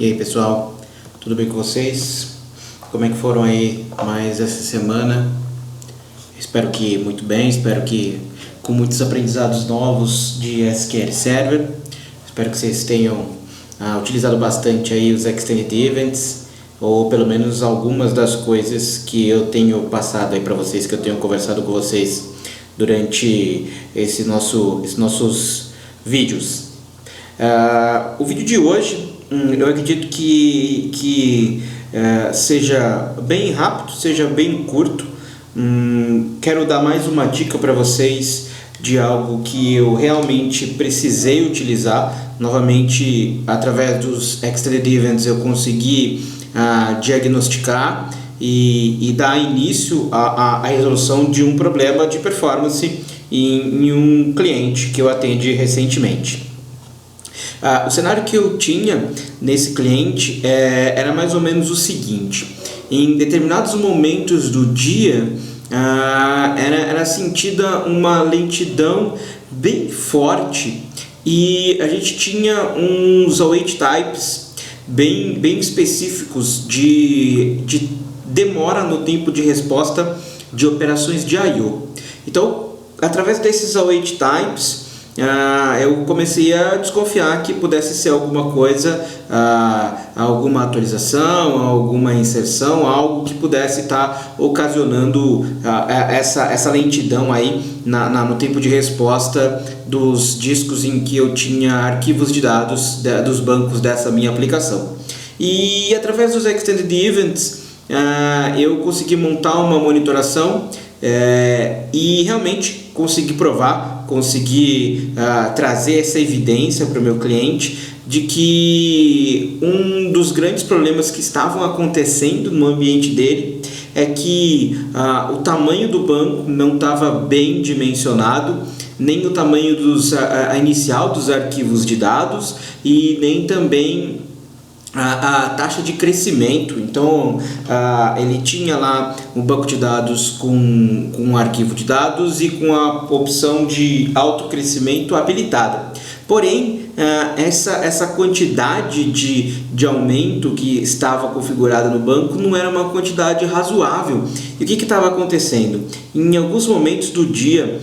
E aí pessoal, tudo bem com vocês? Como é que foram aí mais essa semana? Espero que muito bem, espero que com muitos aprendizados novos de SQL Server. Espero que vocês tenham utilizado bastante aí os Extended Events, ou pelo menos algumas das coisas que eu tenho passado aí para vocês, que eu tenho conversado com vocês durante esses nossos vídeos. O vídeo de hoje, eu acredito que seja bem rápido, seja bem curto. Quero dar mais uma dica para vocês de algo que eu realmente precisei utilizar. Novamente, através dos Extended Events, eu consegui diagnosticar e dar início à resolução de um problema de performance em um cliente que eu atendi recentemente. O cenário que eu tinha nesse cliente era mais ou menos o seguinte: em determinados momentos do dia era sentida uma lentidão bem forte e a gente tinha uns await types bem específicos de demora no tempo de resposta de operações de I/O. Então, através desses await types, eu comecei a desconfiar que pudesse ser alguma coisa, alguma atualização, alguma inserção, algo que pudesse estar ocasionando essa lentidão aí no tempo de resposta dos discos em que eu tinha arquivos de dados dos bancos dessa minha aplicação. E através dos Extended Events, eu consegui montar uma monitoração e realmente consegui provar, consegui trazer essa evidência para o meu cliente de que um dos grandes problemas que estavam acontecendo no ambiente dele é que o tamanho do banco não estava bem dimensionado, nem o tamanho inicial dos arquivos de dados e nem também a taxa de crescimento. Então ele tinha lá um banco de dados com um arquivo de dados e com a opção de autocrescimento habilitada. Porém, essa quantidade de aumento que estava configurada no banco não era uma quantidade razoável. E o que estava acontecendo? Em alguns momentos do dia,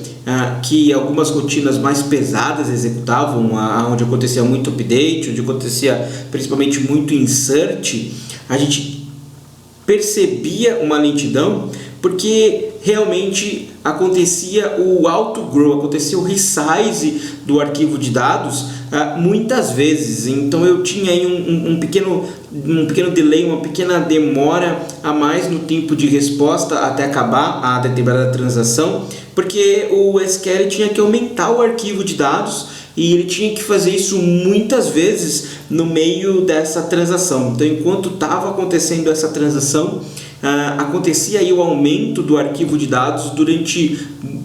que algumas rotinas mais pesadas executavam, onde acontecia muito update, onde acontecia principalmente muito insert, a gente percebia uma lentidão porque realmente acontecia o autogrow, acontecia o resize do arquivo de dados muitas vezes. Então eu tinha aí um pequeno delay, uma pequena demora a mais no tempo de resposta até acabar a determinada transação, porque o SQL tinha que aumentar o arquivo de dados e ele tinha que fazer isso muitas vezes no meio dessa transação. Então, enquanto estava acontecendo essa transação, acontecia aí o aumento do arquivo de dados durante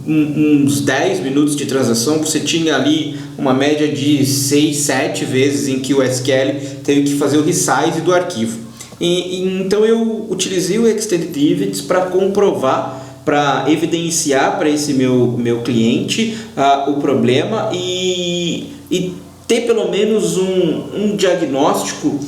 uns 10 minutos de transação. Você tinha ali uma média de 6, 7 vezes em que o SQL teve que fazer o resize do arquivo. Então eu utilizei o Extended Events para comprovar, para evidenciar para esse meu cliente o problema e ter pelo menos um diagnóstico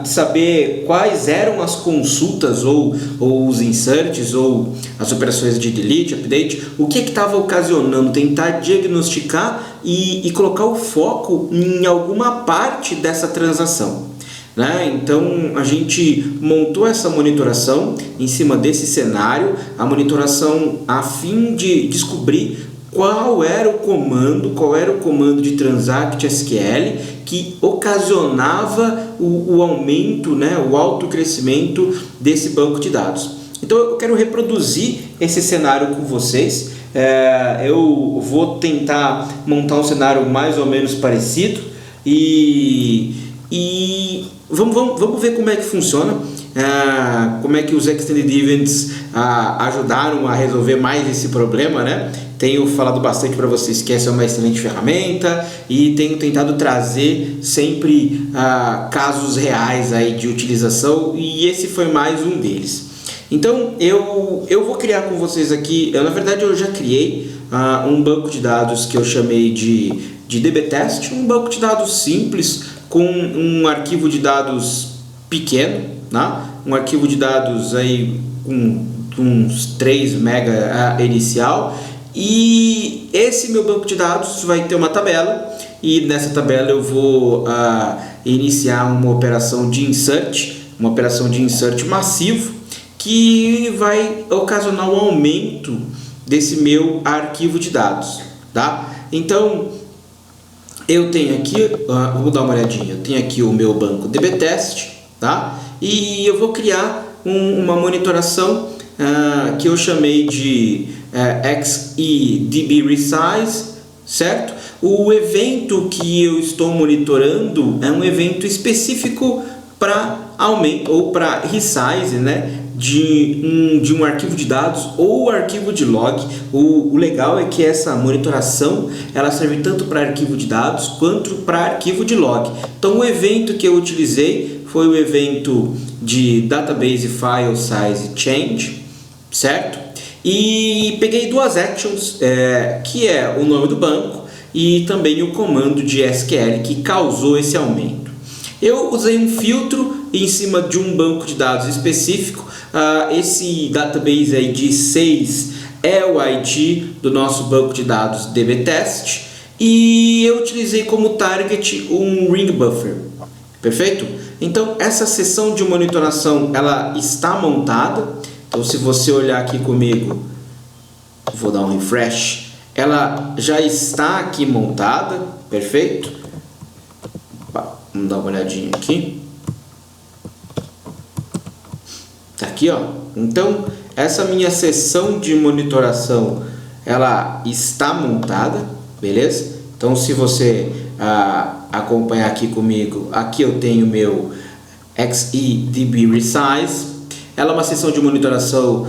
de saber quais eram as consultas ou os inserts ou as operações de delete, update, o que estava ocasionando, tentar diagnosticar e colocar o foco em alguma parte dessa transação. Então a gente montou essa monitoração em cima desse cenário, a monitoração a fim de descobrir qual era o comando de Transact SQL que ocasionava o aumento, o autocrescimento desse banco de dados. Então eu quero reproduzir esse cenário com vocês. Eu vou tentar montar um cenário mais ou menos parecido e vamos ver como é que funciona, como é que os Extended Events ajudaram a resolver mais esse problema, Tenho falado bastante para vocês que essa é uma excelente ferramenta e tenho tentado trazer sempre casos reais aí de utilização, e esse foi mais um deles. Então eu vou criar com vocês aqui, na verdade eu já criei um banco de dados que eu chamei de DBTest, um banco de dados simples com um arquivo de dados pequeno, né? Um arquivo de dados aí com uns 3 mega inicial, e esse meu banco de dados vai ter uma tabela, e nessa tabela eu vou iniciar uma operação de insert massivo, que vai ocasionar um aumento desse meu arquivo de dados, tá? Então eu tenho aqui, vamos dar uma olhadinha, eu tenho aqui o meu banco dbtest, tá? E eu vou criar uma monitoração que eu chamei de XEDBResize, certo? O evento que eu estou monitorando é um evento específico para aumento ou para resize, né? De um arquivo de dados ou arquivo de log. O legal é que essa monitoração ela serve tanto para arquivo de dados quanto para arquivo de log. Então o evento que eu utilizei foi o evento de Database File Size Change, certo? E peguei duas actions, que é o nome do banco e também o comando de SQL que causou esse aumento. Eu usei um filtro em cima de um banco de dados específico. Esse database ID 6 é o ID do nosso banco de dados dbtest, e eu utilizei como target um ring buffer. Perfeito? Então essa seção de monitoração ela está montada. Então se você olhar aqui comigo, vou dar um refresh, ela já está aqui montada. Perfeito? Vamos dar uma olhadinha aqui. Tá aqui, ó. Então essa minha seção de monitoração ela está montada, beleza? Então se você acompanhar aqui comigo, aqui eu tenho meu XEDBResize. Ela é uma seção de monitoração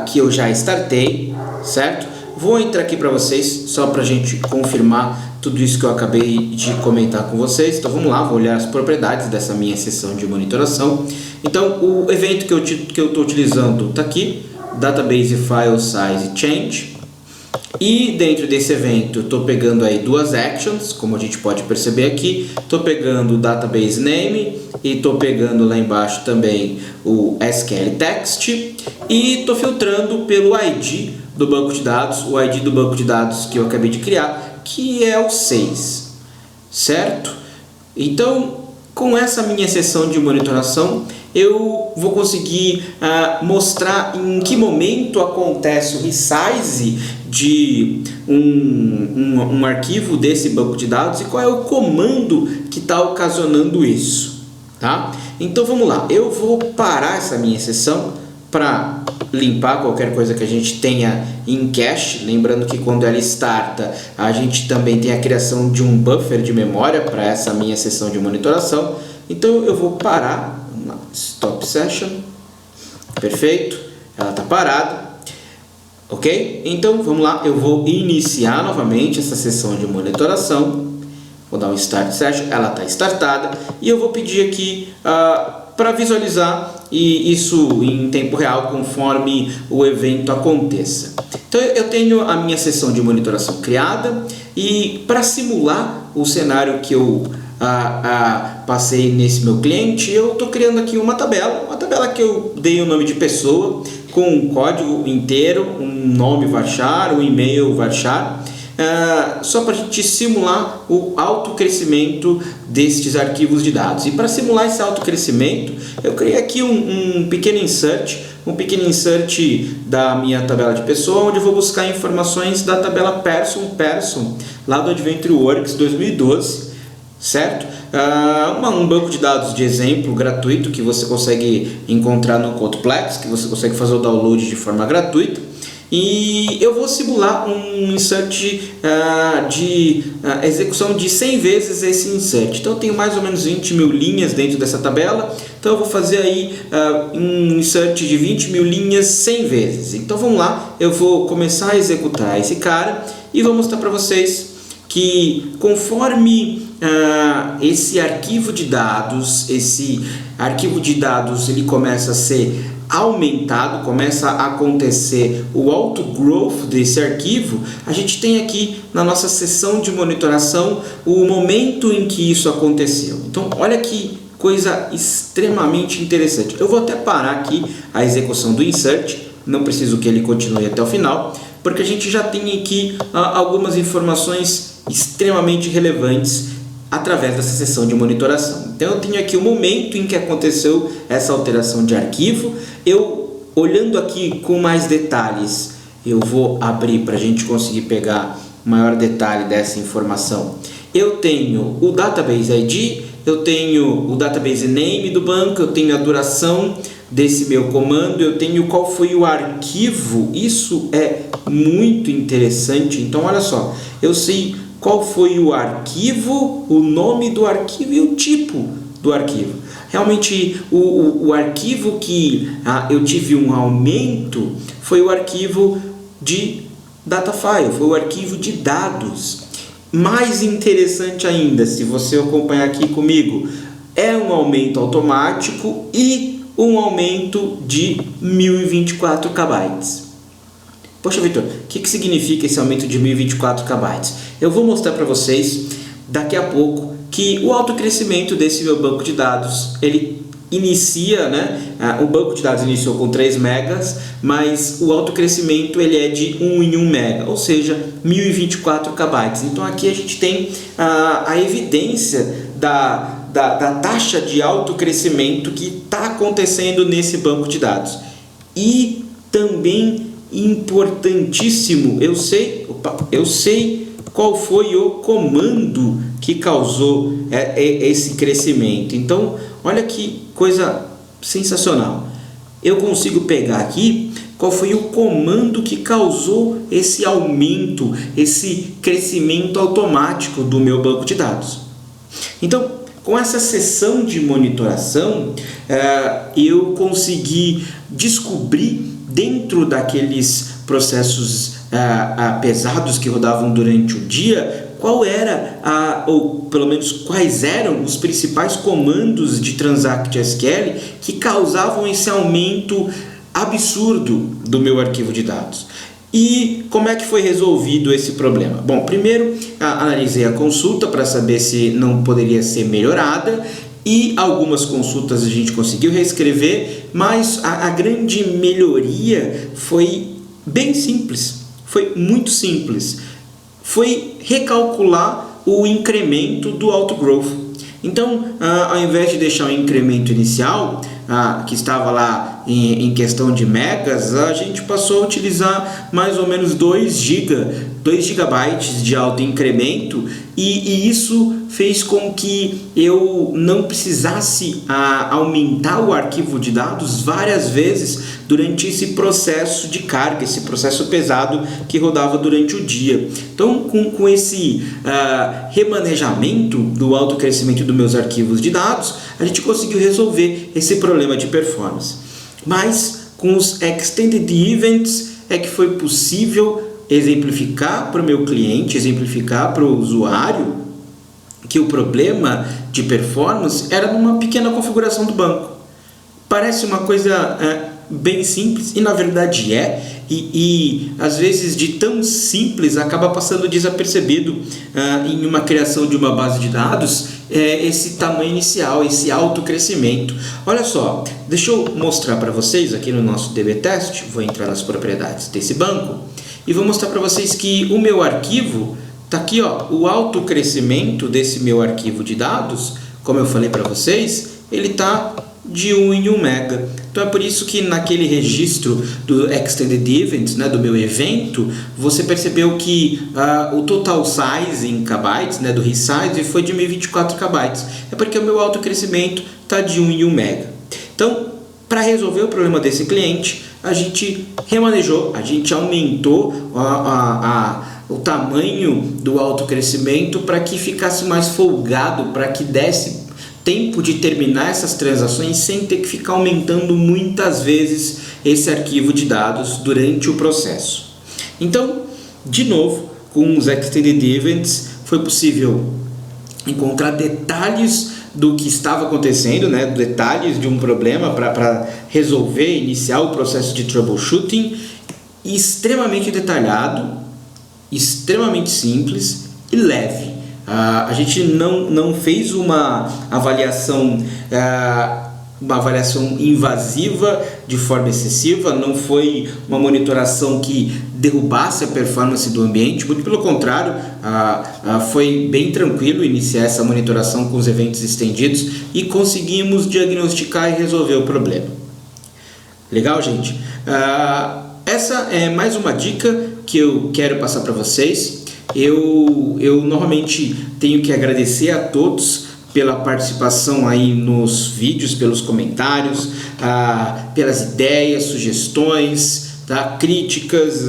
que eu já startei, certo? Vou entrar aqui para vocês só para a gente confirmar tudo isso que eu acabei de comentar com vocês. Então vamos lá, vou olhar as propriedades dessa minha seção de monitoração. Então o evento que eu estou utilizando está aqui, Database File Size Change. E dentro desse evento eu estou pegando aí duas actions, como a gente pode perceber aqui. Estou pegando o Database Name e estou pegando lá embaixo também o SQL Text. E estou filtrando pelo ID do banco de dados, o ID do banco de dados que eu acabei de criar, que é o 6, certo? Então, com essa minha seção de monitoração, eu vou conseguir mostrar em que momento acontece o resize de um arquivo desse banco de dados e qual é o comando que está ocasionando isso, tá? Então vamos lá, eu vou parar essa minha sessão para limpar qualquer coisa que a gente tenha em cache. Lembrando que quando ela starta, a gente também tem a criação de um buffer de memória para essa minha sessão de monitoração. Então eu vou parar, stop session, perfeito, ela está parada, ok? Então vamos lá, eu vou iniciar novamente essa sessão de monitoração, vou dar um start session, ela está startada, e eu vou pedir aqui para visualizar isso em tempo real conforme o evento aconteça. Então eu tenho a minha sessão de monitoração criada, e para simular o cenário que eu passei nesse meu cliente, eu estou criando aqui uma tabela que eu dei o nome de pessoa, com um código inteiro, um nome varchar, um e-mail varchar, só para a gente simular o autocrescimento destes arquivos de dados. E para simular esse autocrescimento, eu criei aqui um pequeno insert da minha tabela de pessoa, onde eu vou buscar informações da tabela person lá do AdventureWorks 2012, certo? Um banco de dados de exemplo gratuito que você consegue encontrar no Codeplex, que você consegue fazer o download de forma gratuita. E eu vou simular um insert de execução de 100 vezes esse insert. Então eu tenho mais ou menos 20 mil linhas dentro dessa tabela. Então eu vou fazer aí um insert de 20 mil linhas 100 vezes. Então vamos lá, eu vou começar a executar esse cara e vou mostrar para vocês que conforme esse arquivo de dados ele começa a ser aumentado, começa a acontecer o autogrowth desse arquivo, a gente tem aqui na nossa seção de monitoração o momento em que isso aconteceu. Então, olha que coisa extremamente interessante. Eu vou até parar aqui a execução do insert, não preciso que ele continue até o final, porque a gente já tem aqui algumas informações extremamente relevantes através dessa seção de monitoração. Então eu tenho aqui o momento em que aconteceu essa alteração de arquivo. Eu, olhando aqui com mais detalhes, eu vou abrir para a gente conseguir pegar maior detalhe dessa informação. Eu tenho o Database ID, eu tenho o Database Name do banco, eu tenho a duração desse meu comando, eu tenho qual foi o arquivo. Isso é muito interessante. Então olha só, eu sei qual foi o arquivo, o nome do arquivo e o tipo do arquivo. Realmente o arquivo que eu tive um aumento foi o arquivo de data file, foi o arquivo de dados. Mais interessante ainda, se você acompanhar aqui comigo, é um aumento automático e um aumento de 1024 KB. Poxa, Vitor, o que significa esse aumento de 1024 KB? Eu vou mostrar para vocês daqui a pouco que o autocrescimento desse meu banco de dados, ele inicia, o banco de dados iniciou com 3 megas, mas o autocrescimento ele é de 1 em 1 mega, ou seja, 1024 KB. Então aqui a gente tem a evidência da taxa de autocrescimento que está acontecendo nesse banco de dados. E também importantíssimo, eu sei qual foi o comando que causou esse crescimento. Então, olha que coisa sensacional. Eu consigo pegar aqui qual foi o comando que causou esse aumento, esse crescimento automático do meu banco de dados. Então, com essa seção de monitoração, eu consegui descobrir dentro daqueles processos pesados que rodavam durante o dia, qual era, ou pelo menos quais eram os principais comandos de Transact SQL que causavam esse aumento absurdo do meu arquivo de dados. E como é que foi resolvido esse problema? Bom, primeiro analisei a consulta para saber se não poderia ser melhorada, e algumas consultas a gente conseguiu reescrever, mas a grande melhoria foi bem simples, foi muito simples. Foi recalcular o incremento do autogrowth. Então, ao invés de deixar o incremento inicial, que estava lá em questão de megas, a gente passou a utilizar mais ou menos 2 GB de alto incremento, e isso fez com que eu não precisasse aumentar o arquivo de dados várias vezes durante esse processo de carga, esse processo pesado que rodava durante o dia. Então, com esse remanejamento do alto crescimento dos meus arquivos de dados, a gente conseguiu resolver esse problema de performance. Mas com os Extended Events é que foi possível exemplificar para o meu cliente, exemplificar para o usuário que o problema de performance era numa pequena configuração do banco. Parece uma coisa bem simples, e na verdade e às vezes de tão simples acaba passando desapercebido em uma criação de uma base de dados, esse tamanho inicial, esse alto crescimento. Olha só, deixa eu mostrar para vocês aqui no nosso DB Test, vou entrar nas propriedades desse banco e vou mostrar para vocês que o meu arquivo está aqui, o alto crescimento desse meu arquivo de dados, como eu falei para vocês, ele está de 1 em 1 mega. Então é por isso que naquele registro do Extended Events, do meu evento, você percebeu que o total size em kbytes, do resize, foi de 1024 kbytes. É porque o meu alto crescimento está de 1 em 1 mega. Então, para resolver o problema desse cliente, a gente remanejou, a gente aumentou o tamanho do alto crescimento para que ficasse mais folgado, para que desse tempo de terminar essas transações sem ter que ficar aumentando muitas vezes esse arquivo de dados durante o processo. Então, de novo, com os Extended Events foi possível encontrar detalhes do que estava acontecendo, né, detalhes de um problema para resolver, iniciar o processo de troubleshooting, extremamente detalhado, extremamente simples e leve. A gente não fez uma avaliação invasiva de forma excessiva, não foi uma monitoração que derrubasse a performance do ambiente, muito pelo contrário, foi bem tranquilo iniciar essa monitoração com os eventos estendidos e conseguimos diagnosticar e resolver o problema. Legal, gente? Essa é mais uma dica que eu quero passar para vocês. Eu normalmente tenho que agradecer a todos pela participação aí nos vídeos, pelos comentários, pelas ideias, sugestões, tá? Críticas.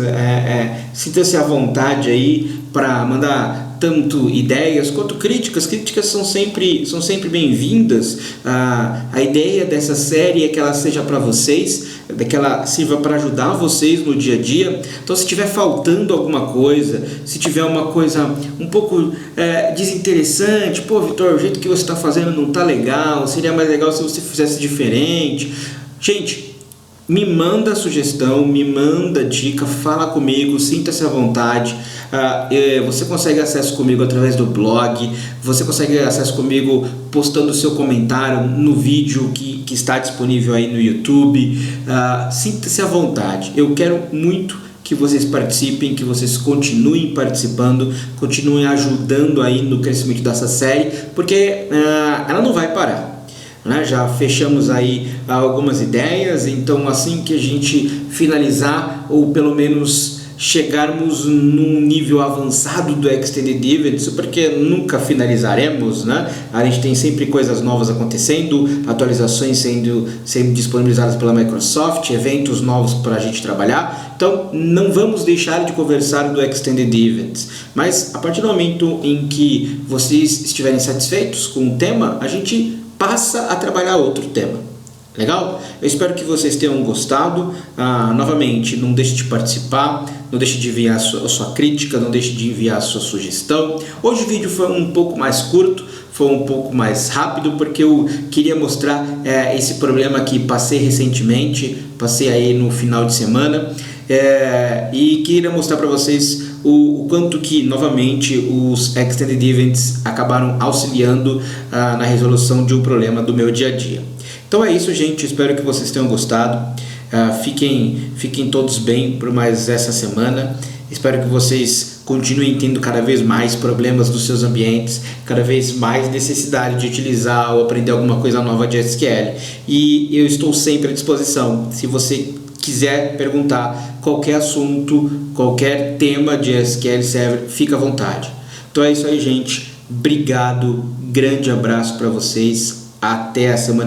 Sinta-se à vontade aí para mandar tanto ideias quanto críticas. Críticas são sempre bem-vindas. A ideia dessa série é que ela seja para vocês, que ela sirva para ajudar vocês no dia a dia. Então, se estiver faltando alguma coisa, se tiver uma coisa um pouco desinteressante, pô, Vitor, o jeito que você está fazendo não está legal, seria mais legal se você fizesse diferente. Gente, me manda sugestão, me manda dica, fala comigo, sinta-se à vontade. Você consegue acesso comigo através do blog, você consegue acesso comigo postando seu comentário no vídeo que está disponível aí no YouTube. Sinta-se à vontade. Eu quero muito que vocês participem, que vocês continuem participando, continuem ajudando aí no crescimento dessa série, porque ela não vai parar. Já fechamos aí algumas ideias, então assim que a gente finalizar, ou pelo menos chegarmos num nível avançado do Extended Events, porque nunca finalizaremos, né? A gente tem sempre coisas novas acontecendo, atualizações sendo disponibilizadas pela Microsoft, eventos novos para a gente trabalhar, então não vamos deixar de conversar do Extended Events, mas a partir do momento em que vocês estiverem satisfeitos com o tema, a gente passa a trabalhar outro tema. Legal? Eu espero que vocês tenham gostado. Novamente, não deixe de participar, não deixe de enviar a sua crítica, não deixe de enviar a sua sugestão. Hoje o vídeo foi um pouco mais curto, foi um pouco mais rápido, porque eu queria mostrar esse problema que passei recentemente, passei aí no final de semana, e queria mostrar para vocês o quanto que, novamente, os Extended Events acabaram auxiliando na resolução de um problema do meu dia a dia. Então é isso, gente. Espero que vocês tenham gostado. Fiquem todos bem por mais essa semana. Espero que vocês continuem tendo cada vez mais problemas dos seus ambientes, cada vez mais necessidade de utilizar ou aprender alguma coisa nova de SQL. E eu estou sempre à disposição. Se você quiser perguntar qualquer assunto, qualquer tema de SQL Server, fica à vontade. Então é isso aí, gente. Obrigado. Grande abraço para vocês. Até a semana